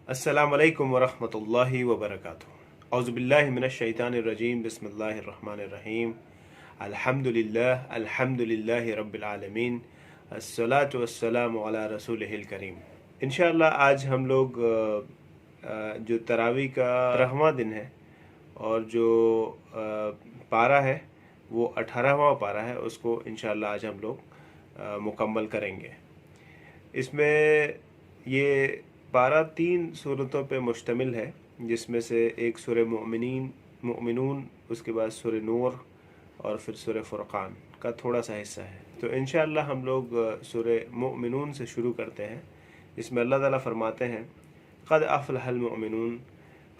अस्सलाम वालेकुम वरहमतुल्लाहि वबरकातुहू। औज़ुबिल्लाहि मिनश्शैतानिर्रजीम। बिस्मिल्लाहिर्रहमानिर्रहीम। अल्हम्दुलिल्लाहि रब्बिल आलमीन। अस्सलातु वस्सलामु अला रसूलिहिल करीम। इंशाअल्लाह आज हम लोग जो तरावी का 13वां दिन है और जो पारा है वो 18वां पारा है, उसको इंशाअल्लाह आज हम लोग मुकम्मल करेंगे। इसमें ये पारा 3 सूरतों पे मुश्तमिल है, जिसमें से एक सूरह मुमिनून, उसके बाद सूरह नूर और फिर सूरह फुरक़ान का थोड़ा सा हिस्सा है। तो इंशाअल्लाह हम लोग सूरह मुमिनून से शुरू करते हैं। इसमें अल्लाह ताला फरमाते हैं, क़द अफ़लहल मुमिनून,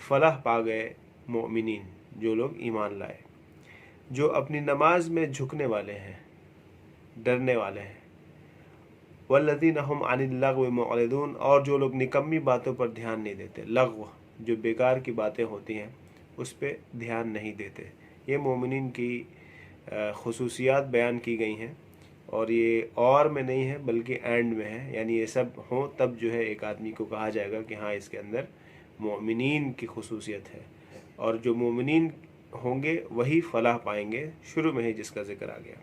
फ़लाह पा गए मुमिनीन, जो लोग ईमान लाए, जो अपनी नमाज में झुकने वाले हैं, डरने वाले हैं। वल्लज़ीना हुम अनिल लग़्व मुअरिदून, और जो लोग निकम्मी बातों पर ध्यान नहीं देते। लग़्व जो बेकार की बातें होती हैं उस पर ध्यान नहीं देते। ये मोमिनीन की खुसूसियात बयान की गई हैं, और ये और में नहीं है बल्कि एंड में है, यानी ये सब हो तब जो है एक आदमी को कहा जाएगा कि हाँ, इसके अंदर मोमिनीन की खुसूसियत है, और जो मोमिनीन होंगे वही फ़लाह पाएंगे, शुरू में ही जिसका ज़िक्र आ गया।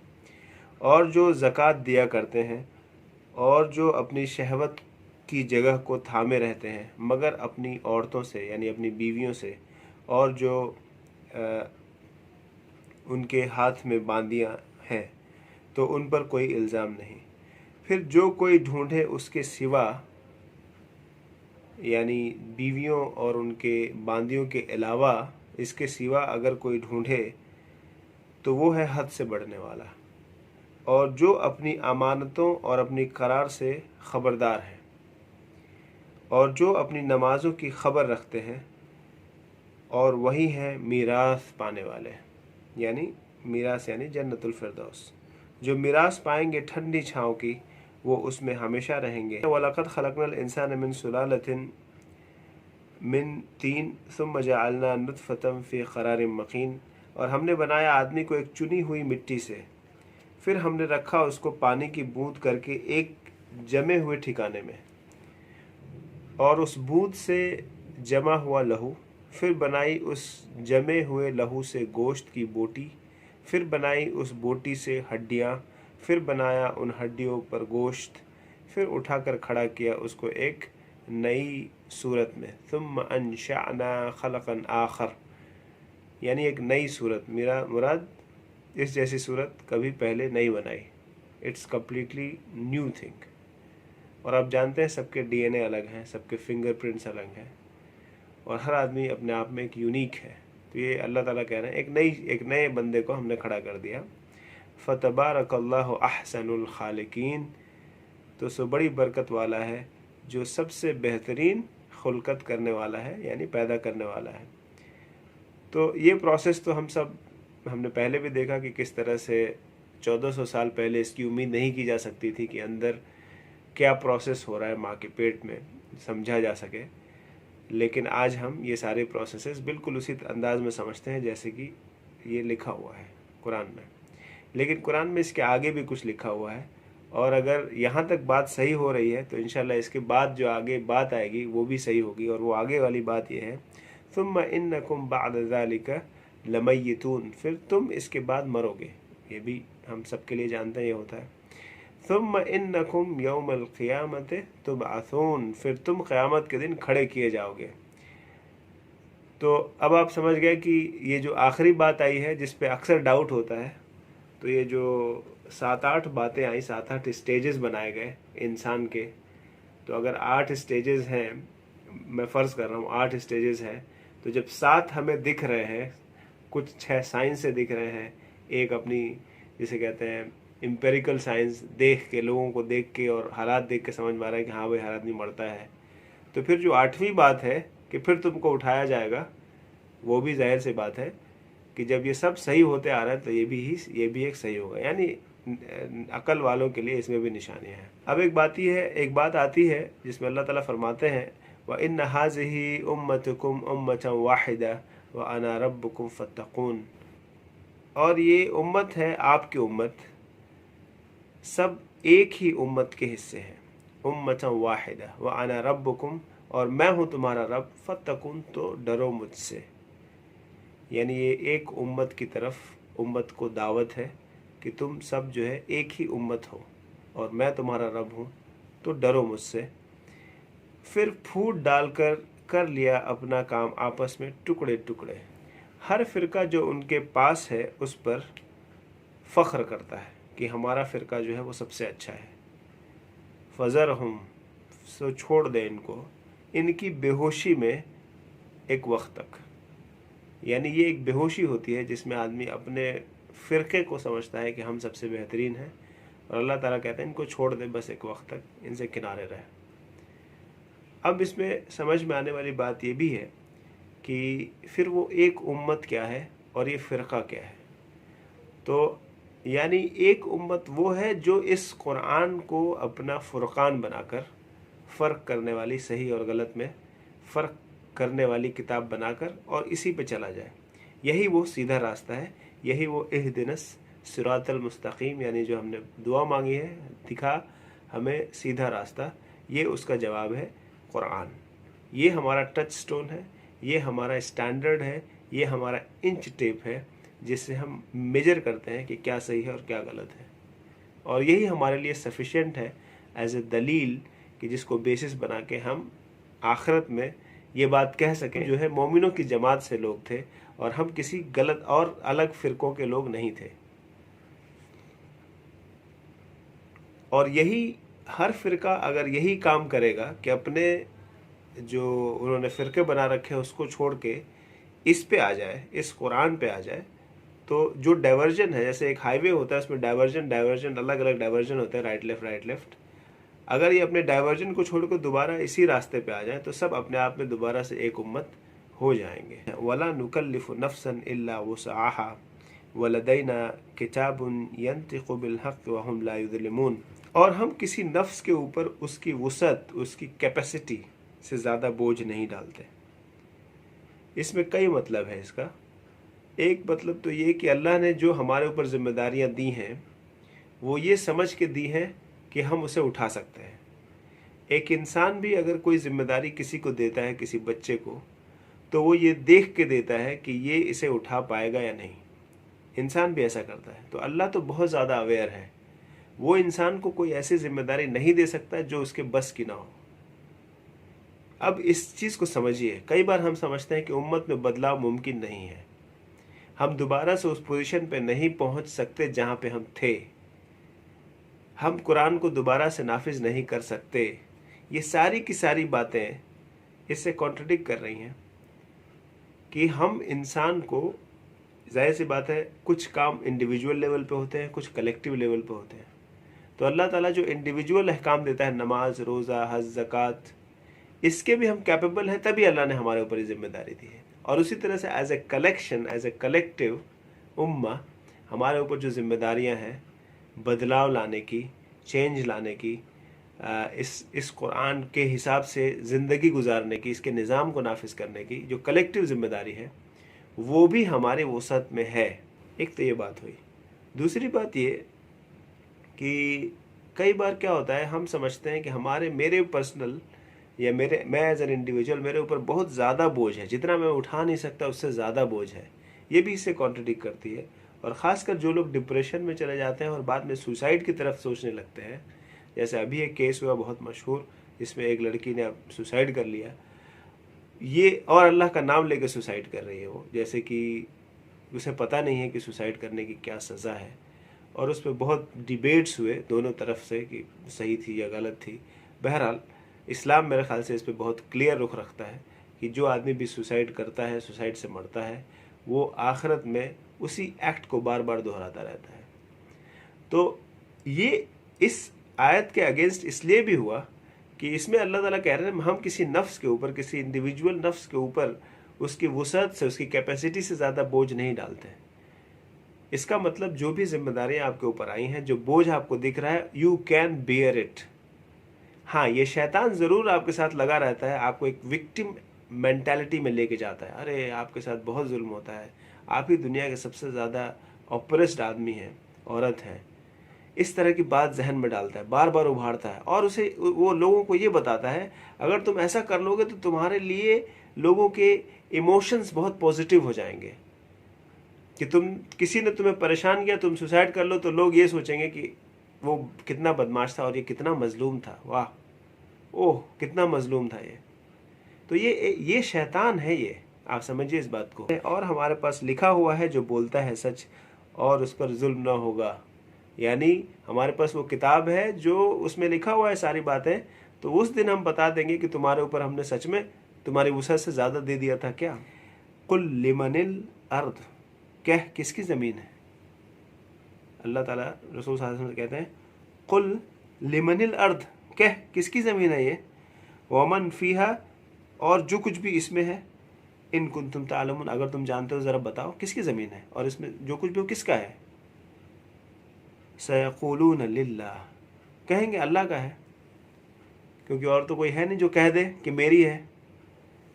और जो ज़कात दिया करते हैं, और जो अपनी शहवत की जगह को थामे रहते हैं मगर अपनी औरतों से यानी अपनी बीवियों से, और जो उनके हाथ में बांदियाँ हैं तो उन पर कोई इल्ज़ाम नहीं। फिर जो कोई ढूंढे उसके सिवा, यानी बीवियों और उनके बांदियों के अलावा, इसके सिवा अगर कोई ढूंढे तो वो है हद से बढ़ने वाला। और जो अपनी अमानतों और अपनी करार से ख़बरदार हैं, और जो अपनी नमाज़ों की ख़बर रखते हैं, और वही हैं मीरास पाने वाले, यानी मीरास यानी जन्नतुल फिरदौस। जो मीरास पाएंगे ठंडी छाँव की, वो उसमें हमेशा रहेंगे। वलक़द ख़लक़नल इंसान मिन सुलालतिन मिन तीन सुम्मा जअलना नुतफ़तन फ़ी क़रारिन मकीन, और हमने बनाया आदमी को एक चुनी हुई मिट्टी से, फिर हमने रखा उसको पानी की बूंद करके एक जमे हुए ठिकाने में, और उस बूंद से जमा हुआ लहू, फिर बनाई उस जमे हुए लहू से गोश्त की बोटी, फिर बनाई उस बोटी से हड्डियाँ, फिर बनाया उन हड्डियों पर गोश्त, फिर उठाकर खड़ा किया उसको एक नई सूरत में। थुम्मा अंशअना खलक़न आखर, यानी एक नई सूरत, मेरा मुराद इस जैसी सूरत कभी पहले नहीं बनाई। It's completely new thing. और आप जानते हैं सबके डीएनए अलग हैं, सबके फिंगरप्रिंट्स अलग हैं, और हर आदमी अपने आप में एक यूनिक है। तो ये अल्लाह ताला कह रहे हैं एक नए बंदे को हमने खड़ा कर दिया। फ़तबारकल्लाहु अहसनुल खालिकीन, तो सो बड़ी बरकत वाला है जो सबसे बेहतरीन खुलकत करने वाला है, यानी पैदा करने वाला है। तो ये प्रोसेस तो हमने पहले भी देखा कि किस तरह से 1400 साल पहले इसकी उम्मीद नहीं की जा सकती थी कि अंदर क्या प्रोसेस हो रहा है माँ के पेट में, समझा जा सके। लेकिन आज हम ये सारे प्रोसेसेस बिल्कुल उसी अंदाज में समझते हैं जैसे कि ये लिखा हुआ है कुरान में। लेकिन कुरान में इसके आगे भी कुछ लिखा हुआ है, और अगर यहाँ तक बात सही हो रही है तो इंशाल्लाह इसके बाद जो आगे बात आएगी वो भी सही होगी। और वो आगे वाली बात ये है, सुम्मा इन्नकुम बअद ज़ालिका लमय्यतून, फिर तुम इसके बाद मरोगे। ये भी हम सब के लिए जानते हैं ये होता है। सुम्मा इन्नकुम यौमल क़ियामति तुबअसून, फिर तुम क़यामत के दिन खड़े किए जाओगे। तो अब आप समझ गए कि ये जो आखिरी बात आई है जिस पे अक्सर डाउट होता है, तो ये जो 7-8 बातें आई, 7-8 स्टेजेस बनाए गए इंसान के, तो अगर 8 स्टेजेस हैं, मैं फ़र्ज़ कर रहा हूँ 8 स्टेजेस हैं, तो जब 7 हमें दिख रहे हैं, कुछ 6 साइंस से दिख रहे हैं, एक अपनी जिसे कहते हैं एम्पेरिकल साइंस, देख के, लोगों को देख के और हालात देख के समझ में आ रहा है कि हाँ भाई हर आदमी मरता है। तो फिर जो 8वीं बात है कि फिर तुमको उठाया जाएगा, वो भी जाहिर सी बात है कि जब ये सब सही होते आ रहा है तो ये भी एक सही होगा, यानी अकल वालों के लिए इसमें भी निशानियाँ हैं। अब एक बात आती है जिसमें अल्लाह ताला फरमाते हैं, व इन्ना हाज़िही उम्मतुकुम उम्मतन वाहिदा व अना रब्बुकुम फत्तकून, और ये उम्मत है आपकी उम्मत, सब एक ही उम्मत के हिस्से हैं। उम्मतन वाहिदा व अना रब्बुकुम, और मैं हूँ तुम्हारा रब फत्तकुन, तो डरो मुझसे। यानी ये एक उम्मत की तरफ उम्मत को दावत है कि तुम सब जो है एक ही उम्मत हो और मैं तुम्हारा रब हूँ, तो डरो मुझसे। फिर फूट डालकर कर लिया अपना काम आपस में टुकड़े टुकड़े। हर फिरका जो उनके पास है उस पर फ़ख्र करता है कि हमारा फ़िरका जो है वो सबसे अच्छा है। फ़ज़रहुम, सो छोड़ दे इनको, इनकी बेहोशी में एक वक्त तक। यानी ये एक बेहोशी होती है जिसमें आदमी अपने फ़िरके को समझता है कि हम सबसे बेहतरीन हैं, और अल्लाह ताला कहते हैं इनको छोड़ दे बस एक वक्त तक, इनसे किनारे रहे। अब इसमें समझ में आने वाली बात ये भी है कि फिर वो एक उम्मत क्या है और ये फ़िरका क्या है। तो यानी एक उम्मत वो है जो इस कुरान को अपना फ़ुरक़ान बनाकर, फ़र्क करने वाली, सही और गलत में फ़र्क करने वाली किताब बनाकर और इसी पे चला जाए। यही वो सीधा रास्ता है, यही वो इहदिनस सिरातल मुस्तकीम, यानी जो हमने दुआ मांगी है, दिखा हमें सीधा रास्ता, ये उसका जवाब है कुरान। ये हमारा टच स्टोन है, ये हमारा स्टैंडर्ड है, ये हमारा इंच टेप है जिससे हम मेजर करते हैं कि क्या सही है और क्या गलत है। और यही हमारे लिए सफिशिएंट है एज ए दलील कि जिसको बेसिस बना के हम आखिरत में ये बात कह सकें जो है मोमिनों की जमात से लोग थे और हम किसी गलत और अलग फ़िरकों के लोग नहीं थे। और यही हर फ़िरका अगर यही काम करेगा कि अपने जो उन्होंने फ़िरके बना रखे हैं उसको छोड़ के इस पे आ जाए, इस कुरान पे आ जाए, तो जो डाइवर्जन है, जैसे एक हाईवे होता है उसमें डाइवर्जन अलग अलग डाइवर्जन होते हैं, राइट लेफ़्ट, अगर ये अपने डाइवर्जन को छोड़कर दोबारा इसी रास्ते पे आ जाए तो सब अपने आप में दोबारा से एक उम्मत हो जाएंगे। वला नुकल्लिफु नफ्सन इल्ला वुसअहा वलदैना किताबुन यंतिकु बिल हक़्क़ि व हुम ला युज़लिमून। और हम किसी नफ्स के ऊपर उसकी वुसअत, उसकी कैपेसिटी से ज़्यादा बोझ नहीं डालते। इसमें कई मतलब है इसका। एक मतलब तो ये कि अल्लाह ने जो हमारे ऊपर जिम्मेदारियां दी हैं वो ये समझ के दी हैं कि हम उसे उठा सकते हैं। एक इंसान भी अगर कोई जिम्मेदारी किसी को देता है, किसी बच्चे को, तो वो ये देख के देता है कि ये इसे उठा पाएगा या नहीं। इंसान भी ऐसा करता है। तो अल्लाह तो बहुत ज़्यादा अवेयर है, वो इंसान को कोई ऐसी जिम्मेदारी नहीं दे सकता जो उसके बस की ना हो। अब इस चीज़ को समझिए, कई बार हम समझते हैं कि उम्मत में बदलाव मुमकिन नहीं है, हम दोबारा से उस पोजीशन पे नहीं पहुंच सकते जहां पे हम थे, हम कुरान को दोबारा से नाफिज नहीं कर सकते। ये सारी की सारी बातें इससे कॉन्ट्रडिक्ट कर रही हैं कि हम इंसान को, जाहिर सी बात है, कुछ काम इंडिविजुअल लेवल पे होते हैं, कुछ कलेक्टिव लेवल पे होते हैं। तो अल्लाह ताला जो इंडिविजुअल अहकाम देता है, नमाज, रोज़ा, हज, ज़कात, इसके भी हम कैपेबल हैं, तभी अल्लाह ने हमारे ऊपर ये जिम्मेदारी दी है। और उसी तरह से as a collection, as a collective उम्मा, हमारे ऊपर जो जिम्मेदारियां हैं बदलाव लाने की, चेंज लाने की, इस कुरान के हिसाब से ज़िंदगी गुजारने की, इसके निज़ाम को नाफिज करने की जो कलेक्टिव ज़िम्मेदारी है वो भी हमारे वसअत में है। एक तो ये बात हुई। दूसरी बात ये कि कई बार क्या होता है, हम समझते हैं कि मेरे पर्सनल या मैं एज एन इंडिविजुअल, मेरे ऊपर बहुत ज़्यादा बोझ है, जितना मैं उठा नहीं सकता उससे ज़्यादा बोझ है। ये भी इससे कॉन्ट्रडिक्ट करती है। और ख़ासकर जो लोग डिप्रेशन में चले जाते हैं और बाद में सुसाइड की तरफ सोचने लगते हैं, जैसे अभी एक केस हुआ बहुत मशहूर, जिसमें एक लड़की ने सुसाइड कर लिया, ये और अल्लाह का नाम लेकर सुसाइड कर रही है वो, जैसे कि उसे पता नहीं है कि सुसाइड करने की क्या सज़ा है। और उस पर बहुत डिबेट्स हुए दोनों तरफ से कि सही थी या गलत थी। बहरहाल इस्लाम मेरे ख़्याल से इस पर बहुत क्लियर रुख रखता है कि जो आदमी भी सुसाइड करता है, सुसाइड से मरता है, वो आखिरत में उसी एक्ट को बार बार दोहराता रहता है। तो ये इस आयत के अगेंस्ट इसलिए भी हुआ कि इसमें अल्लाह ताला कह रहे हैं हम किसी नफ्स के ऊपर, किसी इंडिविजुअल नफ्स के ऊपर उसकी वुसअत से, उसकी कैपेसिटी से ज़्यादा बोझ नहीं डालते। इसका मतलब जो भी जिम्मेदारियां आपके ऊपर आई हैं, जो बोझ आपको दिख रहा है, यू कैन बेयर इट। हाँ, ये शैतान ज़रूर आपके साथ लगा रहता है, आपको एक विक्टिम मेंटालिटी में लेके जाता है। अरे आपके साथ बहुत जुल्म होता है, आप ही दुनिया के सबसे ज़्यादा ऑप्रेस्ड आदमी हैं, औरत हैं, इस तरह की बात जहन में डालता है, बार बार उभारता है, और उसे वो लोगों को ये बताता है अगर तुम ऐसा कर लोगे तो तुम्हारे लिए लोगों के इमोशंस बहुत पॉजिटिव हो जाएंगे, कि तुम किसी ने तुम्हें परेशान किया, तुम सुसाइड कर लो तो लोग ये सोचेंगे कि वो कितना बदमाश था और ये कितना मजलूम था, वाह ओह कितना मजलूम था ये। तो ये शैतान है, ये आप समझिए इस बात को। और हमारे पास लिखा हुआ है जो बोलता है सच और उस पर जुल्म ना होगा, यानी हमारे पास वो किताब है जो उसमें लिखा हुआ है सारी बातें। तो उस दिन हम बता देंगे कि तुम्हारे ऊपर हमने सच में तुम्हारी वसअत से ज़्यादा दे दिया था क्या। कुल लिमनिल अर्द, कह किसकी ज़मीन है। अल्लाह ताला रसूल सल्लल्लाहु अलैहि वसल्लम से कहते हैं कुल लिमनिल अर्द, कह किसकी ज़मीन है ये, वमन फ़ीहा, और जो कुछ भी इसमें है, इन कुंतुम तालमून, अगर तुम जानते हो ज़रा बताओ किसकी ज़मीन है और इसमें जो कुछ भी हो किसका है। सयक़ूलून लिल्लाह, कहेंगे अल्लाह का है, क्योंकि और तो कोई है नहीं जो कह दे कि मेरी है।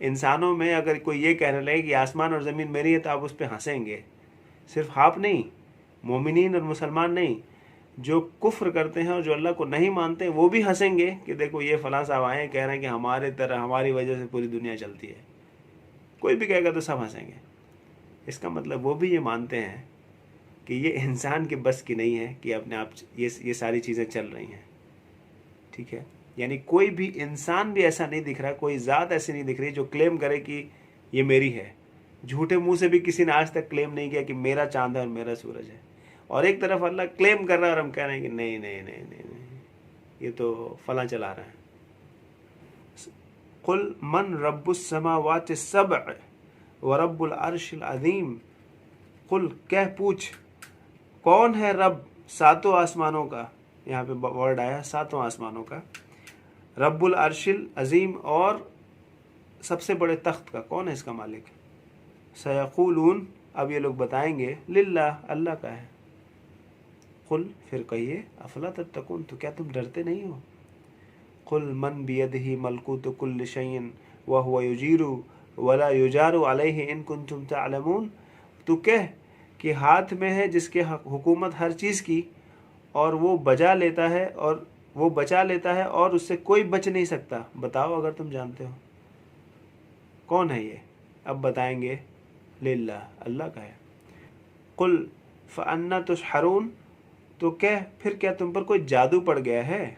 इंसानों में अगर कोई ये कहने लगे कि आसमान और ज़मीन मेरी है तो आप उस पर हंसेंगे। सिर्फ आप नहीं, मोमिनीन और मुसलमान नहीं, जो कुफ्र करते हैं और जो अल्लाह को नहीं मानते हैं वो भी हंसेंगे कि देखो ये फ़लाँ साहब आए कह रहे हैं कि हमारे तरह हमारी वजह से पूरी दुनिया चलती है। कोई भी कहेगा तो सब हंसेंगे। इसका मतलब वो भी ये मानते हैं कि ये इंसान के बस की नहीं है कि अपने आप ये सारी चीज़ें चल रही हैं, ठीक है। यानी कोई भी इंसान भी ऐसा नहीं दिख रहा, कोई ज़ात ऐसी नहीं दिख रही जो क्लेम करे कि ये मेरी है। झूठे मुंह से भी किसी ने आज तक क्लेम नहीं किया कि मेरा चांद है और मेरा सूरज है। और एक तरफ अल्लाह क्लेम कर रहा है और हम कह रहे हैं कि नहीं नहीं नहीं नहीं नहीं, ये तो फला चला रहा है। कुल मन रब्बुस समावाति सबअ व रब्बुल अर्शिल अज़ीम, कुल कह पूछ कौन है रब सातों आसमानों का, यहाँ पे वर्ड आया सातों आसमानों का, रब्बुल अर्शिल अज़ीम और सबसे बड़े तख्त का, कौन है इसका मालिक। सयक़ूलून, अब ये लोग बताएंगे लिल्लाह, अल्लाह का है। कुल, फिर कहिए अफला तत्तकून, तो क्या तुम डरते नहीं हो। कुल मन बियदिही मलकूतु कुल्लि शैइन व हुवा युजीरु वला युजारु अलैहि इन कुंतुम तअलमून, तू कह कि हाथ में है जिसके हुकूमत हर चीज़ की, और वो बचा लेता है और उससे कोई बच नहीं सकता, बताओ अगर तुम जानते हो। कौन है ये, अब बताएंगे लिल्लाह, अल्लाह का है। कुल फ़अन्ना तुस्हरून, तो कह फिर क्या तुम पर कोई जादू पड़ गया है।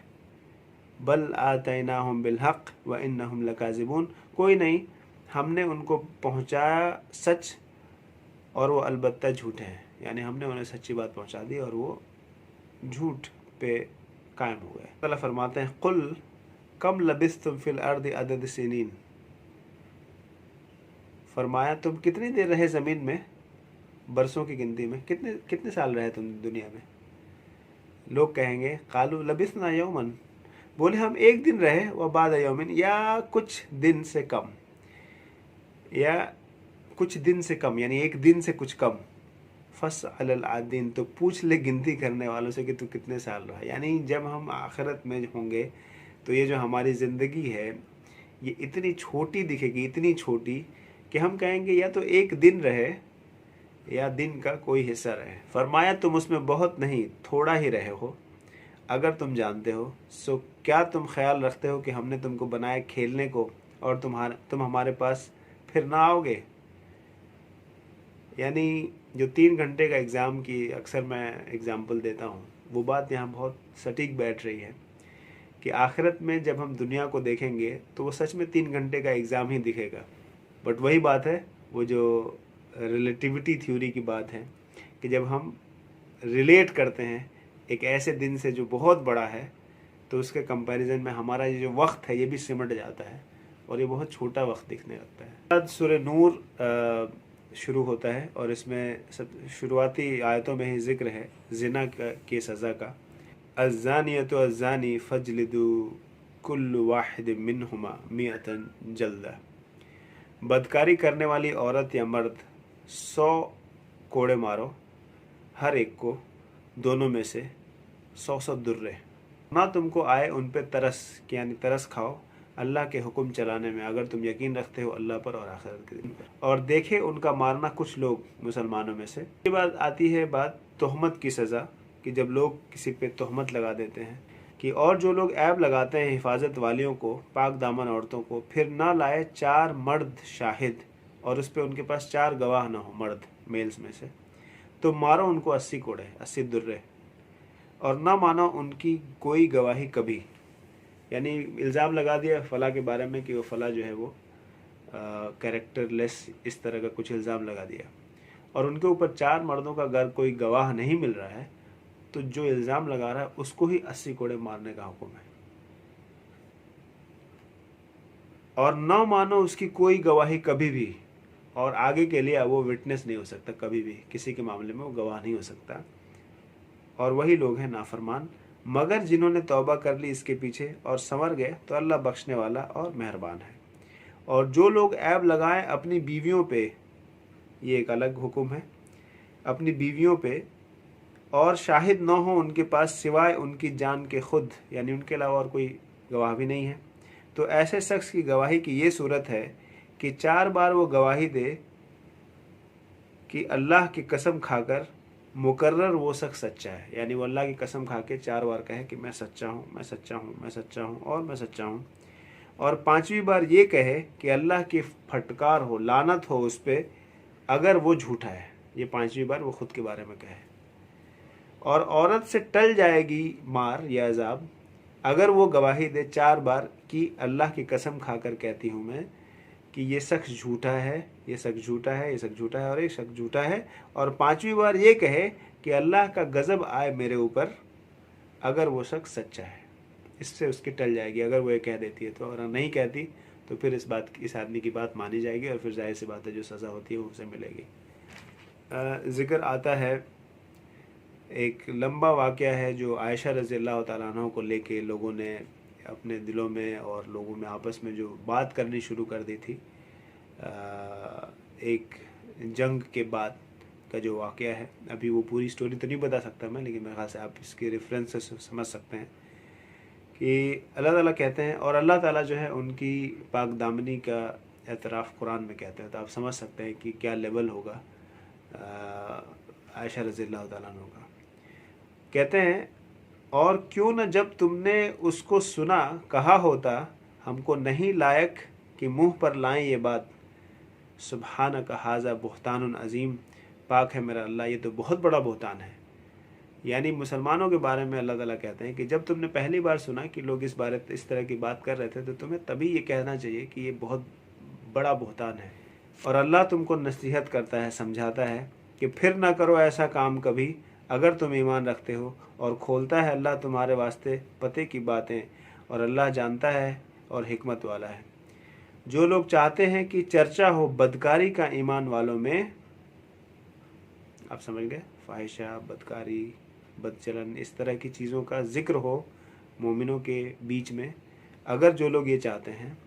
बल आतैनाहुम बिलहक़ व इन्नहुम लकाज़िबून, कोई नहीं, हमने उनको पहुँचाया सच और वो अलबत्ता झूठे हैं, यानी हमने उन्हें सच्ची बात पहुँचा दी और वो झूठ पे कायम हो गए। अल्लाह फरमाते हैं कुल कम लबिस्तुम फिल अर्दि अदद सिनीन, फरमाया तुम कितनी देर रहे ज़मीन में, बरसों की गिनती में, कितने साल रहे तुम दुनिया में। लोग कहेंगे कालू लबिस्ना यौमन, बोले हम एक दिन रहे, व बाद यौमिन, या कुछ दिन से कम, या कुछ दिन से कम, यानी एक दिन से कुछ कम। फस अलल आदीन, तो पूछ ले गिनती करने वालों से कि तू कितने साल रहा। यानी जब हम आखिरत में होंगे तो ये जो हमारी ज़िंदगी है ये इतनी छोटी दिखेगी, इतनी छोटी कि हम कहेंगे या तो एक दिन रहे या दिन का कोई हिस्सा रहे। फरमाया तुम उसमें बहुत नहीं थोड़ा ही रहे हो, अगर तुम जानते हो। सो क्या तुम ख्याल रखते हो कि हमने तुमको बनाया खेलने को और तुम हमारे पास फिर ना आओगे। यानी जो 3 घंटे का एग्ज़ाम की अक्सर मैं एग्ज़ाम्पल देता हूँ, वो बात यहाँ बहुत सटीक बैठ रही है कि आखिरत में जब हम दुनिया को देखेंगे तो वो सच में 3 घंटे का एग्ज़ाम ही दिखेगा। बट वही बात है, वो जो रिलेटिविटी थ्योरी की बात है कि जब हम रिलेट करते हैं एक ऐसे दिन से जो बहुत बड़ा है, तो उसके कंपैरिजन में हमारा ये जो वक्त है ये भी सिमट जाता है और ये बहुत छोटा वक्त दिखने लगता है। सूरह नूर शुरू होता है और इसमें सब शुरुआती आयतों में ही जिक्र है ज़िना की सज़ा का। अज़्ज़ानियतु अज़्ज़ानी फ़ज्लिदू कुल्लु वाहिद मिनहुमा मिअतन जल्दा, बदकारी करने वाली औरत या मर्द 100 कोड़े मारो, हर एक को दोनों में से 100 दुर्रे। ना तुमको आए उन पे तरस, यानी तरस खाओ अल्लाह के हुक्म चलाने में, अगर तुम यकीन रखते हो अल्लाह पर और आखिरत के दिन पर। और देखे उनका मारना कुछ लोग मुसलमानों में से। इसके बाद आती है बात तोहमत की सज़ा कि जब लोग किसी पे तोहमत लगा देते हैं कि और जो लोग ऐब लगाते हैं हिफाजत वालियों को, पाक दामन औरतों को, फिर ना लाए 4 मर्द शाहिद और उस पर उनके पास 4 गवाह ना हो मर्द मेल्स में से, तो मारो उनको 80 कोड़े, 80 दुर्रे, और ना मानो उनकी कोई गवाही कभी। यानी इल्ज़ाम लगा दिया फ़ला के बारे में कि वो फ़ला जो है वो कैरेक्टरलेस, इस तरह का कुछ इल्ज़ाम लगा दिया, और उनके ऊपर 4 मर्दों का अगर कोई गवाह नहीं मिल रहा है तो जो इल्ज़ाम लगा रहा है उसको ही 80 कोड़े मारने का हुक्म है। और ना मानो उसकी कोई गवाही कभी भी, और आगे के लिए वो विटनेस नहीं हो सकता, कभी भी किसी के मामले में वो गवाह नहीं हो सकता। और वही लोग हैं नाफरमान, मगर जिन्होंने तौबा कर ली इसके पीछे और संवर गए तो अल्लाह बख्शने वाला और मेहरबान है। और जो लोग ऐब लगाएं अपनी बीवियों पे, ये एक अलग हुक्म है, अपनी बीवियों पे, और शाहिद न हो उनके पास सिवाय उनकी जान के खुद, यानी उनके अलावा और कोई गवाह भी नहीं है, तो ऐसे शख्स की गवाही की ये सूरत है कि 4 बार वो गवाही दे कि अल्लाह की कसम खाकर मुकर्रर वो शख्स सच्चा है। यानी वो अल्लाह की कसम खा के 4 बार कहे कि मैं सच्चा हूँ, मैं सच्चा हूँ, मैं सच्चा हूँ और मैं सच्चा हूँ, और 5वीं बार ये कहे कि अल्लाह की फटकार हो, लानत हो उस पर अगर वो झूठा है। ये 5वीं बार वो खुद के बारे में कहे। और औरत से टल जाएगी मार या अजाब अगर वो गवाही दे 4 बार कि अल्लाह की कसम खाकर कहती हूँ मैं कि ये शख्स झूठा है, ये शख्स झूठा है, ये शख्स झूठा है और ये शख्स झूठा है, और 5वीं बार ये कहे कि अल्लाह का गज़ब आए मेरे ऊपर अगर वो शख्स सच्चा है। इससे उसकी टल जाएगी अगर वो ये कह देती है तो, और नहीं कहती तो फिर इस आदमी की बात मानी जाएगी और फिर जाहिर सी बात है जो सज़ा होती है वो उसे मिलेगी। ज़िक्र आता है, एक लंबा वाक़या है जो आयशा रज़ी अल्लाह तआला अन्हा को लेके लोगों ने अपने दिलों में और लोगों में आपस में जो बात करनी शुरू कर दी थी, एक जंग के बाद का जो वाक़या है। अभी वो पूरी स्टोरी तो नहीं बता सकता मैं, लेकिन मेरे ख्याल से आप इसके रेफरेंस से समझ सकते हैं कि अल्लाह ताला कहते हैं, और अल्लाह ताला जो है उनकी पाक दामनी का एतराफ़ कुरान में कहते हैं, तो आप समझ सकते हैं कि क्या लेवल होगा आयशा रज़ी अल्लाह तआला अन्हा का। कहते हैं, और क्यों न जब तुमने उसको सुना कहा होता हमको नहीं लायक कि मुंह पर लाएं ये बात, सुबहानक हाज़ा बुहतानुन अज़ीम, पाक है मेरा अल्लाह ये तो बहुत बड़ा बुहतान है। यानी मुसलमानों के बारे में अल्लाह ताला कहते हैं कि जब तुमने पहली बार सुना कि लोग इस तरह की बात कर रहे थे तो तुम्हें तभी ये कहना चाहिए कि ये बहुत बड़ा बुहतान है। और अल्लाह तुमको नसीहत करता है, समझाता है कि फिर ना करो ऐसा काम कभी अगर तुम ईमान रखते हो, और खोलता है अल्लाह तुम्हारे वास्ते पते की बातें, और अल्लाह जानता है और हिकमत वाला है। जो लोग चाहते हैं कि चर्चा हो बदकारी का ईमान वालों में, आप समझ गए, फाहिशा, बदकारी, बदचलन, इस तरह की चीज़ों का जिक्र हो मोमिनों के बीच में, अगर जो लोग ये चाहते हैं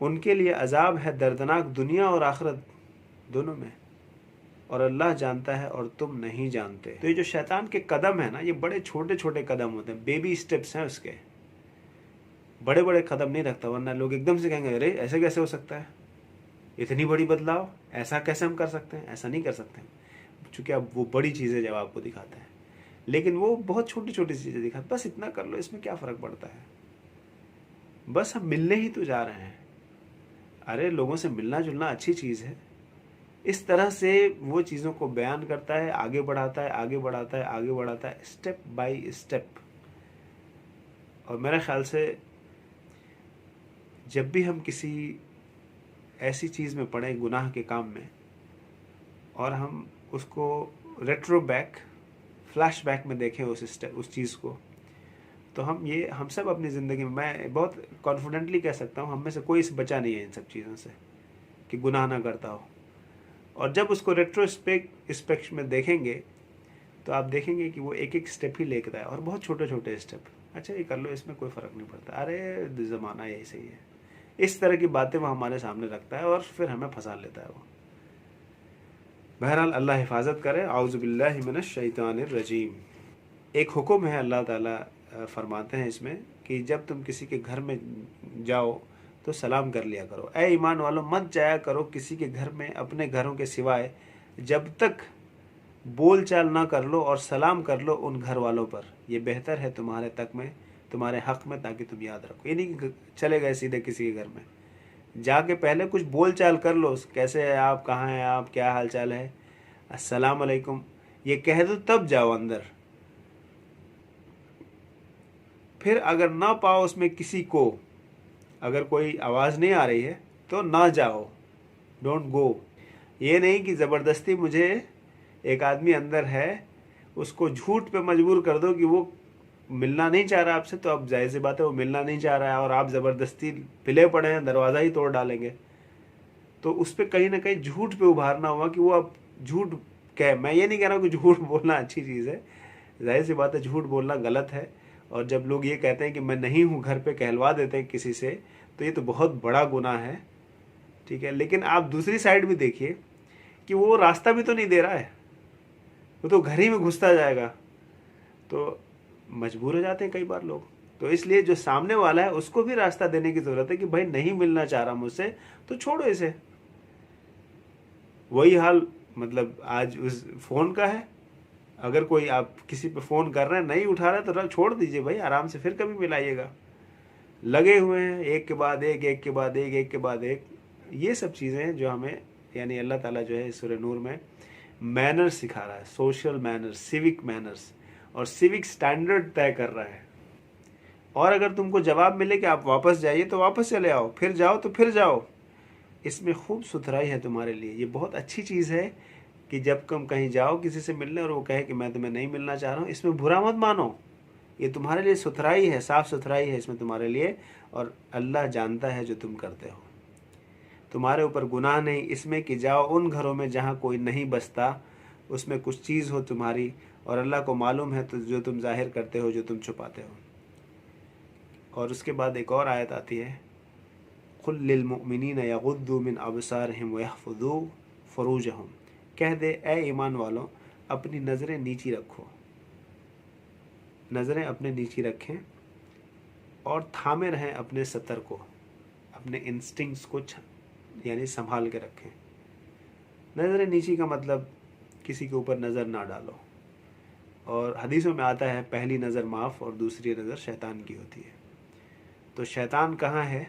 उनके लिए अजाब है दर्दनाक दुनिया और आखिरत दोनों में, और अल्लाह जानता है और तुम नहीं जानते। तो ये जो शैतान के कदम है ना, ये बड़े छोटे छोटे कदम होते हैं, बेबी स्टेप्स हैं उसके, बड़े बड़े कदम नहीं रखता, वरना लोग एकदम से कहेंगे अरे ऐसे कैसे हो सकता है, इतनी बड़ी बदलाव, ऐसा कैसे हम कर सकते हैं, ऐसा नहीं कर सकते, चूँकि अब वो बड़ी चीज़ें जब आपको दिखाते हैं, लेकिन वो बहुत छोटी छोटी चीज़ें दिखाते, बस इतना कर लो, इसमें क्या फ़र्क पड़ता है, बस हम मिलने ही तो जा रहे हैं। अरे लोगों से मिलना जुलना अच्छी चीज़ है। इस तरह से वो चीज़ों को बयान करता है, आगे बढ़ाता है, आगे बढ़ाता है, आगे बढ़ाता है, स्टेप बाय स्टेप। और मेरे ख्याल से जब भी हम किसी ऐसी चीज़ में पड़े, गुनाह के काम में, और हम उसको रेट्रो बैक, फ्लैश बैक में देखें उस चीज़ को, तो हम सब अपनी ज़िंदगी में, मैं बहुत कॉन्फिडेंटली कह सकता हूँ, हम में से कोई इस बचा नहीं है इन सब चीज़ों से कि गुनाह ना करता हो। और जब उसको रेट्रोस्पेक्ट में देखेंगे तो आप देखेंगे कि वो एक एक स्टेप ही लेता है, और बहुत छोटे छोटे स्टेप। अच्छा ये कर लो, इसमें कोई फ़र्क नहीं पड़ता, अरे ज़माना यही सही है, इस तरह की बातें वो हमारे सामने रखता है और फिर हमें फंसा लेता है वो। बहरहाल अल्लाह हिफाजत करे। आउज़ु बिल्लाहि मिनश शैतानिर रजीम। एक हुक्म है, अल्लाह ताला फरमाते हैं इसमें कि जब तुम किसी के घर में जाओ तो सलाम कर लिया करो। ऐ ईमान वालों, मत जाया करो किसी के घर में अपने घरों के सिवाय जब तक बोल चाल ना कर लो और सलाम कर लो उन घर वालों पर, ये बेहतर है तुम्हारे तक में, तुम्हारे हक में, ताकि तुम याद रखो। ये नहीं कि चले गए सीधे किसी के घर में, जाके पहले कुछ बोल चाल कर लो, कैसे है आप, कहाँ हैं आप, क्या हाल चाल है, अस्सलाम वालेकुम, ये कह दो तब जाओ अंदर। फिर अगर ना पाओ उसमें किसी को, अगर कोई आवाज़ नहीं आ रही है तो ना जाओ, डोंट गो। ये नहीं कि ज़बरदस्ती मुझे, एक आदमी अंदर है उसको झूठ पे मजबूर कर दो कि वो मिलना नहीं चाह रहा आपसे, तो अब जाहिर सी बात है वो मिलना नहीं चाह रहा है और आप ज़बरदस्ती पिले पड़े हैं, दरवाज़ा ही तोड़ डालेंगे। तो उस पर कहीं ना कहीं झूठ पे उभारना हुआ कि वो अब झूठ कह, मैं ये नहीं कह रहा हूँ कि झूठ बोलना अच्छी चीज़ है, जाहिर सी बात है झूठ बोलना गलत है। और जब लोग ये कहते हैं कि मैं नहीं हूँ घर पे, कहलवा देते हैं किसी से, तो ये तो बहुत बड़ा गुनाह है, ठीक है। लेकिन आप दूसरी साइड भी देखिए कि वो रास्ता भी तो नहीं दे रहा है, वो तो घर ही में घुसता जाएगा, तो मजबूर हो जाते हैं कई बार लोग। तो इसलिए जो सामने वाला है उसको भी रास्ता देने की ज़रूरत है कि भाई नहीं मिलना चाह रहा मुझसे तो छोड़ो इसे। वही हाल मतलब आज उस फ़ोन का है, अगर कोई आप किसी पे फ़ोन कर रहे हैं नहीं उठा रहा है तो छोड़ दीजिए भाई, आराम से फिर कभी मिलाइएगा। लगे हुए हैं एक के बाद एक, एक के बाद एक, एक के बाद एक, ये सब चीज़ें हैं जो हमें, यानी अल्लाह ताला जो है सूरह नूर में मैनर्स सिखा रहा है, सोशल मैनर्स, सिविक मैनर्स और सिविक स्टैंडर्ड तय कर रहा है। और अगर तुमको जवाब मिले कि आप वापस जाइए तो वापस चले आओ, फिर जाओ तो फिर जाओ, इसमें खूब सुथराई है तुम्हारे लिए। ये बहुत अच्छी चीज़ है कि जब तुम कहीं जाओ किसी से मिलने और वो कहे कि मैं तुम्हें नहीं मिलना चाह रहा हूँ, इसमें बुरा मत मानो, ये तुम्हारे लिए सुथराई है, साफ़ सुथराई है इसमें तुम्हारे लिए। और अल्लाह जानता है जो तुम करते हो, तुम्हारे ऊपर गुनाह नहीं इसमें कि जाओ उन घरों में जहाँ कोई नहीं बसता, उसमें कुछ चीज़ हो तुम्हारी, और अल्लाह को मालूम है तो जो तुम जाहिर करते हो, जो तुम छुपाते हो। और उसके बाद एक और आयत आती है, कुल लिल मुमिनीन यगुद्दू मिन अबसारहिम व यहफ़ज़ू फ़ुरूजहुम, कह दे ए ईमान वालों अपनी नज़रें नीची रखो, नज़रें अपने नीची रखें और थामे रहें अपने सतर को, अपने इंस्टिंक्ट्स को यानी संभाल के रखें। नज़रें नीची का मतलब किसी के ऊपर नज़र ना डालो। और हदीसों में आता है पहली नज़र माफ़ और दूसरी नज़र शैतान की होती है। तो शैतान कहाँ है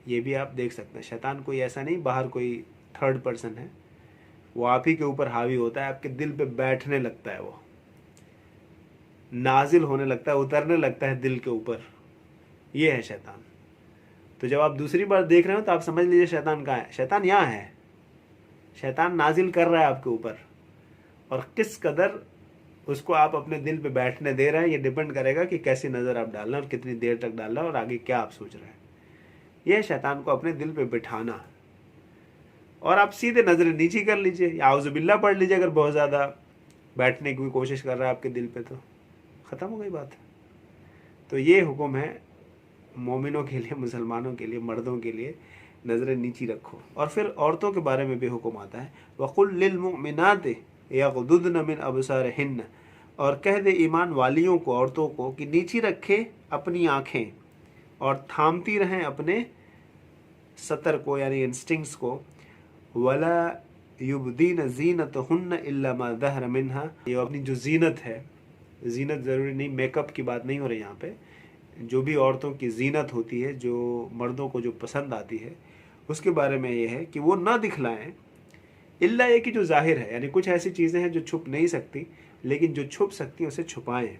ये भी आप देख सकते हैं। शैतान कोई ऐसा नहीं बाहर कोई थर्ड पर्सन है, वो आप ही के ऊपर हावी होता है, आपके दिल पे बैठने लगता है, वो नाजिल होने लगता है, उतरने लगता है दिल के ऊपर, ये है शैतान। तो जब आप दूसरी बार देख रहे हो तो आप समझ लीजिए शैतान कहाँ है। शैतान यहाँ है, शैतान नाजिल कर रहा है आपके ऊपर, और किस कदर उसको आप अपने दिल पे बैठने दे रहे हैं ये डिपेंड करेगा कि कैसी नज़र आप डाल रहे हैं और कितनी देर तक डाल रहे हैं और आगे क्या आप सोच रहे हैं। यह शैतान को अपने दिल पे बिठाना। और आप सीधे नज़रें नीची कर लीजिए या आउज़ुबिल्ला पढ़ लीजिए, अगर बहुत ज़्यादा बैठने की कोशिश कर रहा है आपके दिल पे तो ख़त्म हो गई बात। तो ये हुक्म है मोमिनों के लिए, मुसलमानों के लिए, मर्दों के लिए, नज़रें नीची रखो। और फिर औरतों के बारे में भी हुक्म आता है, वक़ुल लिल मुमिनात यग़ुद्दुन मिन अबसारिहिन्न, और कह दे ईमान वालियों को, औरतों को, कि नीची रखे अपनी आँखें और थामती रहें अपने सतर को यानी इंस्टिंक्ट्स को। वला युबदीन ज़ीनतहुन्न इल्ला मा ज़हर मिन्हा, ये अपनी जो जीनत है, जीनत ज़रूरी नहीं मेकअप की बात नहीं हो रही यहाँ पे, जो भी औरतों की जीनत होती है जो मर्दों को जो पसंद आती है उसके बारे में ये है कि वो ना दिखलाएं, इल्ला ये कि जो जाहिर है, यानी कुछ ऐसी चीज़ें हैं जो छुप नहीं सकती लेकिन जो छुप सकती हैं उसे छुपाएं।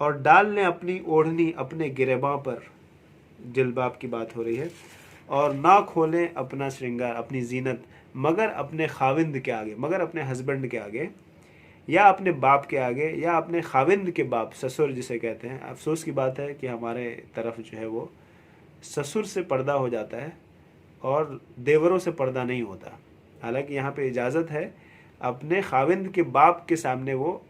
और डाल लें अपनी ओढ़नी अपने गिरेबां पर, जिल्बाब की बात हो रही है, और ना खोलें अपना श्रृंगार अपनी जीनत मगर अपने खाविंद के आगे, मगर अपने हस्बैंड के आगे या अपने बाप के आगे या अपने खाविंद के बाप, ससुर जिसे कहते हैं। अफसोस की बात है कि हमारे तरफ जो है वो ससुर से पर्दा हो जाता है और देवरों से पर्दा नहीं होता। हालांकि यहाँ पे इजाज़त है, अपने खाविंद के बाप के सामने वो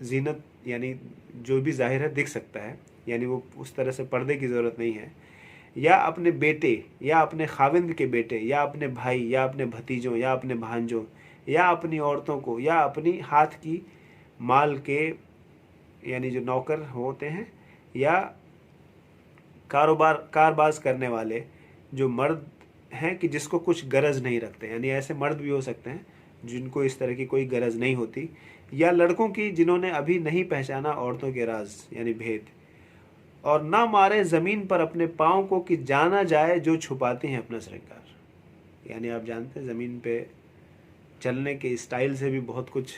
जीनत यानी जो भी जाहिर है दिख सकता है, यानी वो उस तरह से पर्दे की ज़रूरत नहीं है। या अपने बेटे या अपने खाविंद के बेटे या अपने भाई या अपने भतीजों या अपने भांजों या अपनी औरतों को या अपनी हाथ की माल के यानी जो नौकर होते हैं या कारबाज करने वाले जो मर्द हैं कि जिसको कुछ गरज नहीं रखते, यानी ऐसे मर्द भी हो सकते हैं जिनको इस तरह की कोई गरज नहीं होती, या लड़कों की जिन्होंने अभी नहीं पहचाना औरतों के राज यानी भेद। और ना मारे ज़मीन पर अपने पाँव को कि जाना जाए जो छुपाते हैं अपना श्रृंगार। यानी आप जानते हैं ज़मीन पे चलने के स्टाइल से भी बहुत कुछ,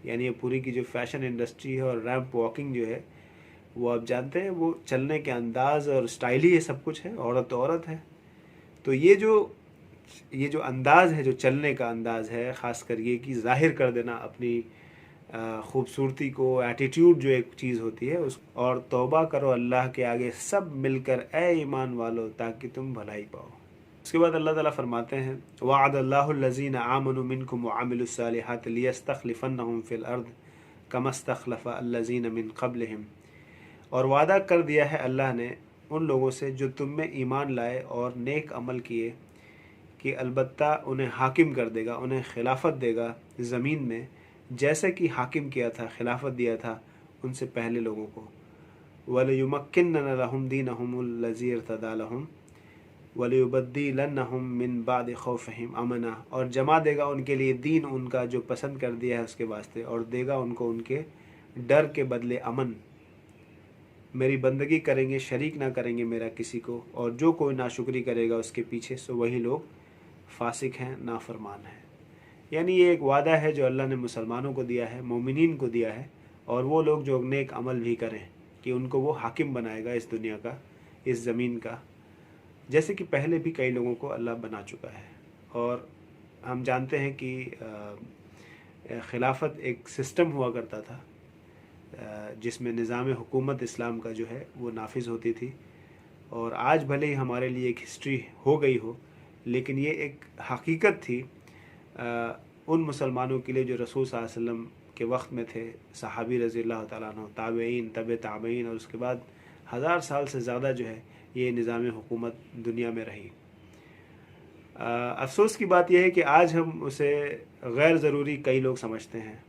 यानी ये पूरी की जो फैशन इंडस्ट्री है और रैंप वॉकिंग जो है वो आप जानते हैं, वो चलने के अंदाज और स्टाइल ही ये सब कुछ है। औरत तो औरत है। तो ये जो अंदाज़ है, जो चलने का अंदाज़ है, ख़ासकर ये कि ज़ाहिर कर देना अपनी ख़ूबसूरती को, एटीट्यूड जो एक चीज़ होती है उस, और तौबा करो अल्लाह के आगे सब मिलकर ए ईमान वालो ताकि तुम भलाई पाओ। उसके बाद अल्लाह ताला फरमाते हैं वअदल्लाहुल्लज़ीना आमनु मिनकुम वअमिलुस्सालिहाति लियस्तख़लिफ़न्नहुम फ़िल अर्द कमा इस्तख़लफ़ अल्लज़ीना मिन क़ब्लिहिम। और वादा कर दिया है अल्लाह ने उन लोगों से जो तुम में ईमान लाए और नेक अमल किए कि अलबत्ता उन्हें हाकिम कर देगा, उन्हें खिलाफत देगा ज़मीन में, जैसे कि हाकिम किया था, खिलाफत दिया था उनसे पहले लोगों को। वलयुमक्किन्न लहुम दीनहुमुल्लज़ी इर्तदा लहुम वलयुबद्दिलन्नहुम मिन बाद खौफिहिम अमना। और जमा देगा उनके लिए दीन उनका जो पसंद कर दिया है उसके वास्ते, और देगा उनको उनके डर के बदले अमन। मेरी बंदगी करेंगे, शरीक ना करेंगे मेरा किसी को, और जो कोई नाशुक्री करेगा उसके पीछे सो वही लोग फासिक हैं, नाफरमान हैं। यानी ये एक वादा है जो अल्लाह ने मुसलमानों को दिया है, मोमिनीन को दिया है, और वो लोग जो नेक अमल भी करें कि उनको वो हाकिम बनाएगा इस दुनिया का, इस ज़मीन का, जैसे कि पहले भी कई लोगों को अल्लाह बना चुका है। और हम जानते हैं कि खिलाफत एक सिस्टम हुआ करता था जिसमें निज़ाम हुकूमत इस्लाम का जो है वो नाफिज होती थी। और आज भले ही हमारे लिए एक हिस्ट्री हो गई हो, लेकिन ये एक हकीकत थी उन मुसलमानों के लिए जो रसूल सल्लल्लाहु अलैहि वसल्लम के वक्त में थे, सहाबी रज़ी अल्लाह तआला अन्हु, ताबईन, तबे ताबईन, और उसके बाद 1000 साल से ज़्यादा जो है ये निज़ाम हुकूमत दुनिया में रही। अफसोस की बात यह है कि आज हम उसे गैर ज़रूरी कई लोग समझते हैं।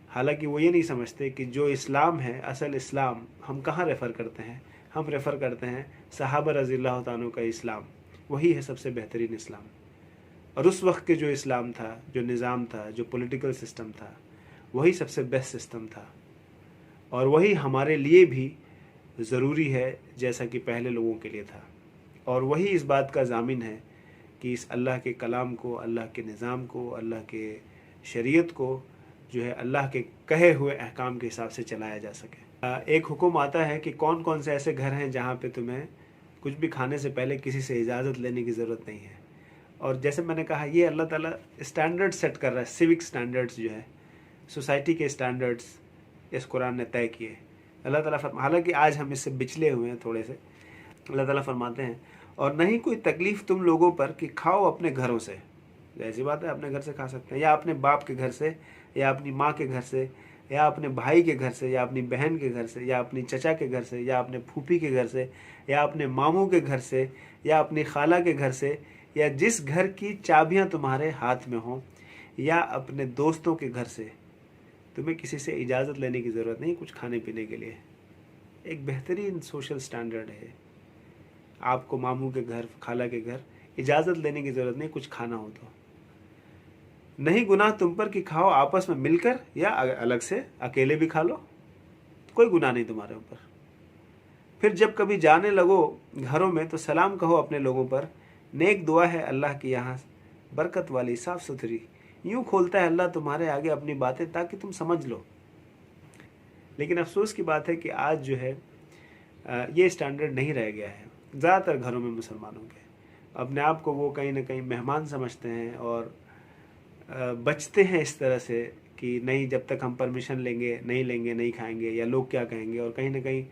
हालांकि वो ये नहीं समझते कि जो इस्लाम है, असल इस्लाम हम कहाँ रेफ़र करते हैं, हम रेफ़र करते हैं सहाबा रज़ी अल्लाह तआला अन्हु का इस्लाम, वही है सबसे बेहतरीन इस्लाम। और उस वक्त के जो इस्लाम था, जो निज़ाम था, जो पॉलिटिकल सिस्टम था, वही सबसे बेस्ट सिस्टम था, और वही हमारे लिए भी ज़रूरी है जैसा कि पहले लोगों के लिए था। और वही इस बात का ज़ामिन है कि इस अल्लाह के कलाम को, अल्लाह के निज़ाम को, अल्लाह के शरीयत को जो है अल्लाह के कहे हुए अहकाम के हिसाब से चलाया जा सके। एक हुक्म आता है कि कौन कौन से ऐसे घर हैं जहाँ पे तुम्हें कुछ भी खाने से पहले किसी से इजाज़त लेने की ज़रूरत नहीं है। और जैसे मैंने कहा, ये अल्लाह ताला स्टैंडर्ड सेट कर रहा है, सिविक स्टैंडर्ड्स जो है, सोसाइटी के स्टैंडर्ड्स इस कुरान ने तय किए। अल्लाह ताला हालांकि आज हम इससे बिचले हुए हैं थोड़े से। अल्लाह ताला फरमाते हैं और नहीं कोई तकलीफ़ तुम लोगों पर कि खाओ अपने घरों से। ऐसी बात है, अपने घर से खा सकते हैं, या अपने बाप के घर से, या अपनी माँ के घर से, या अपने भाई के घर से, या अपनी बहन के घर से, या अपनी चचा के घर से, या अपने फूफी के घर से, या अपने मामू के घर से, या अपनी खाला के घर से, या जिस घर की चाबियां तुम्हारे हाथ में हो, या अपने दोस्तों के घर से। तुम्हें किसी से इजाज़त लेने की ज़रूरत नहीं कुछ खाने पीने के लिए। एक बेहतरीन सोशल स्टैंडर्ड है। आपको मामू के घर, खाला के घर इजाज़त लेने की ज़रूरत नहीं कुछ खाना हो तो। नहीं गुनाह तुम पर कि खाओ आपस में मिलकर, या अलग से अकेले भी खा लो, कोई गुनाह नहीं तुम्हारे ऊपर। फिर जब कभी जाने लगो घरों में तो सलाम कहो अपने लोगों पर। नेक दुआ है अल्लाह की यहाँ बरकत वाली, साफ़ सुथरी। यूँ खोलता है अल्लाह तुम्हारे आगे अपनी बातें ताकि तुम समझ लो। लेकिन अफसोस की बात है कि आज जो है ये स्टैंडर्ड नहीं रह गया है ज़्यादातर घरों में मुसलमानों के। अपने आप को वो कहीं ना कहीं मेहमान समझते हैं और बचते हैं इस तरह से कि नहीं, जब तक हम परमिशन लेंगे नहीं खाएंगे, या लोग क्या कहेंगे। और कहीं ना कहीं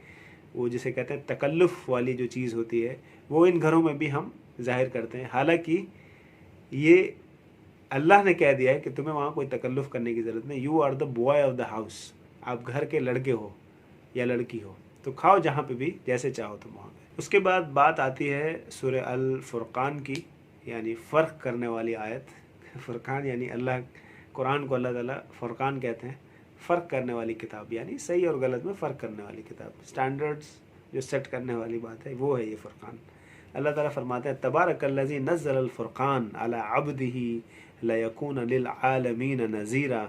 वो जिसे कहते हैं तकल्लुफ़ वाली जो चीज़ होती है वो इन घरों में भी हम जाहिर करते हैं। हालांकि ये अल्लाह ने कह दिया है कि तुम्हें वहाँ कोई तकल्लुफ़ करने की ज़रूरत नहीं। You are the boy of the house. आप घर के लड़के हो या लड़की हो तो खाओ जहाँ पे भी जैसे चाहो तुम वहाँ पे। उसके बाद बात आती है सूरह अल फुरक़ान की, यानी फ़र्क करने वाली आयत। फ़ुरक़ान यानी अल्लाह, कुरान को अल्लाह ताला फ़ुरक़ान कहते हैं, फ़र्क करने वाली किताब, यानी सही और गलत में फ़र्क करने वाली किताब। स्टैंडर्ड्स जो सेट करने वाली बात है वो है ये फ़ुरक़ान। अल्लाह ताला फरमाते हैं तबारकल्लज़ी नज़्ज़लल फ़ुरक़ान अला अब्दिही लयकून लिल आलमीन नज़ीरा।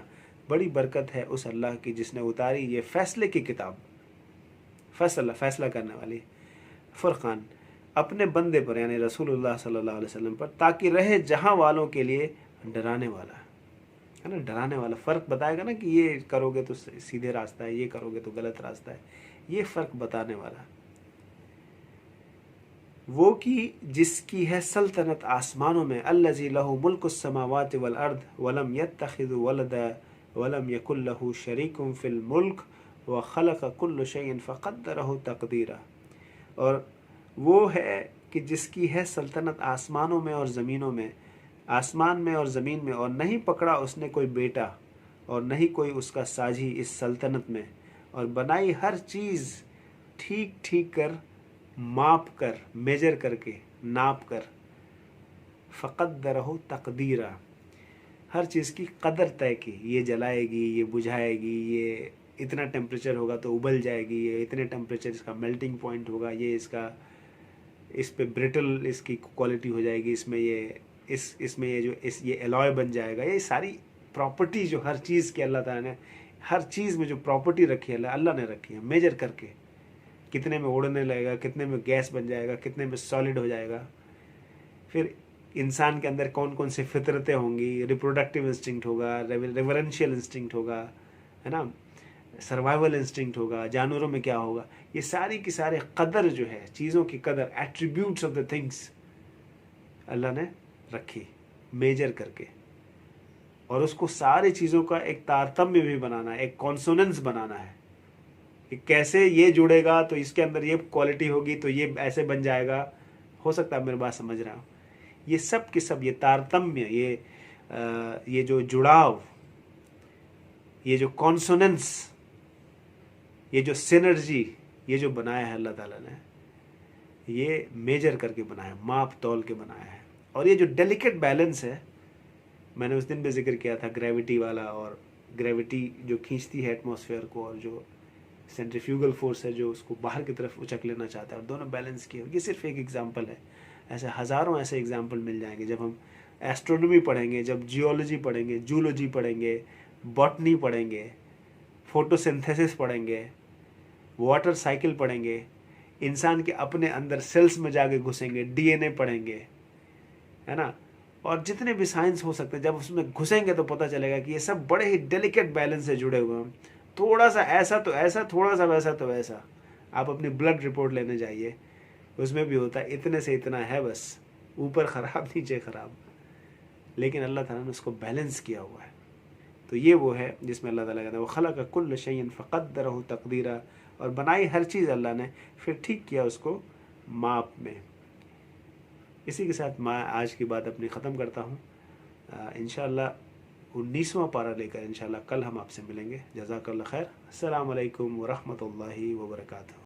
बड़ी बरकत है उस अल्लाह की जिसने उतारी ये फ़ैसले की किताब, फ़ैसला करने वाली फ़ुरक़ान अपने बंदे पर यानी रसूलुल्लाह सल्लल्लाहु अलैहि वसल्लम पर, ताकि रहे जहां वालों के लिए डराने वाला है ना। डराने वाला फ़र्क बताएगा ना कि ये करोगे तो सीधे रास्ता है, ये करोगे तो गलत रास्ता है, ये फ़र्क बताने वाला। वो कि जिसकी है सल्तनत आसमानों में, अल्लज़ी लहू मुल्कुस समावाति वल अर्द वलम यत्तखिज़ वलदा वलम यकुल लहू शरीकुम फिल मुल्क व खलक़ कुल्ल शैइन फ़क़द्दरहु तक़दीरा। और वो है कि जिसकी है सल्तनत आसमानों में और ज़मीनों में, आसमान में और ज़मीन में, और नहीं पकड़ा उसने कोई बेटा और नहीं कोई उसका साझी इस सल्तनत में, और बनाई हर चीज़ ठीक ठीक कर, माप कर, मेजर करके, नाप कर, फ़क़द्दरहु तक़दीरा, हर चीज़ की कदर तय की। ये जलाएगी, ये बुझाएगी, ये इतना टेम्परेचर होगा तो उबल जाएगी, ये इतने टेम्परेचर इसका मेल्टिंग पॉइंट होगा, ये इसका इस पे ब्रिटल इसकी क्वालिटी हो जाएगी, इसमें ये इसमें ये जो ये एलॉय बन जाएगा। ये सारी प्रॉपर्टी जो हर चीज़ की अल्लाह ताला ने, हर चीज़ में जो प्रॉपर्टी रखी है अल्लाह ने रखी है, मेजर करके कितने में उड़ने लगेगा, कितने में गैस बन जाएगा, कितने में सॉलिड हो जाएगा। फिर इंसान के अंदर कौन कौन सी फितरतें होंगी, रिप्रोडक्टिव इंस्टिंक्ट होगा, रेवरेंशियल इंस्टिंक्ट होगा, है ना, सर्वाइवल इंस्टिंक्ट होगा, जानवरों में क्या होगा, ये सारी की सारे कदर जो है, चीज़ों की कदर, एट्रीब्यूट्स ऑफ द थिंग्स अल्लाह ने रखी मेजर करके। और उसको सारी चीज़ों का एक तारतम्य भी बनाना है, एक कॉन्सोनेंस बनाना है कि कैसे ये जुड़ेगा तो इसके अंदर ये क्वालिटी होगी तो ये ऐसे बन जाएगा। हो सकता है मेरी बात समझ रहा हो। ये सब के सब, ये तारतम्य, ये जो जुड़ाव, ये जो कॉन्सोनेंस, ये जो सिनर्जी, ये जो बनाया है अल्लाह ताला ने, ये मेजर करके बनाया, माप तौल के बनाया है। और ये जो डेलिकेट बैलेंस है, मैंने उस दिन भी जिक्र किया था ग्रेविटी वाला, और ग्रेविटी जो खींचती है एटमॉस्फेयर को, और जो सेंट्रीफ्यूगल फोर्स है जो उसको बाहर की तरफ उचक लेना चाहता है, और दोनों बैलेंस किए। ये सिर्फ एक एग्जांपल है, ऐसे हज़ारों ऐसे एग्जांपल मिल जाएंगे जब हम एस्ट्रोनॉमी पढ़ेंगे, जब जियोलॉजी पढ़ेंगे, जूलॉजी पढ़ेंगे, बॉटनी पढ़ेंगे, फोटोसिंथेसिस पढ़ेंगे, वाटर साइकिल पढ़ेंगे, इंसान के अपने अंदर सेल्स में जाके घुसेंगे, डीएनए पढ़ेंगे, है ना, और जितने भी साइंस हो सकते हैं, जब उसमें घुसेंगे तो पता चलेगा कि ये सब बड़े ही डेलिकेट बैलेंस से जुड़े हुए हैं। थोड़ा सा ऐसा तो ऐसा, थोड़ा सा वैसा तो वैसा। आप अपनी ब्लड रिपोर्ट लेने जाइए, उसमें भी होता है इतने से इतना है, बस ऊपर ख़राब नीचे ख़राब, लेकिन अल्लाह ताला ने उसको बैलेंस किया हुआ है। तो ये वो है जिसमें अल्लाह ताला कहता है वो खलक़ कुल्ल शैइन फ़क़द्दरहु तक़दीरा, और बनाई हर चीज़ अल्लाह ने, फिर ठीक किया उसको माप में। इसी के साथ मैं आज की बात अपनी ख़त्म करता हूँ। इंशाअल्लाह 19वां पारा लेकर इंशाअल्लाह कल हम आपसे मिलेंगे। जज़ाकल्लाह खैर। अस्सलामु अलैकुम व रहमतुल्लाहि व बरकातुहू।